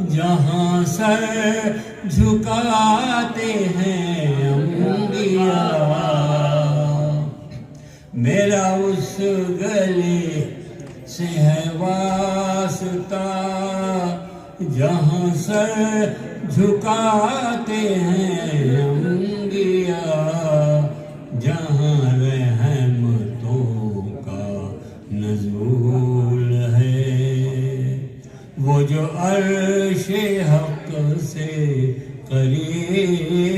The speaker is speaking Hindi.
जहाँ सर झुकाते हैं अंबिया। मेरा उस गले से है वास्ता जहाँ सर झुकाते हैं अंबिया, जहाँ रहमतों का नज़ूल है। वो जो अर्श हक़ से करीब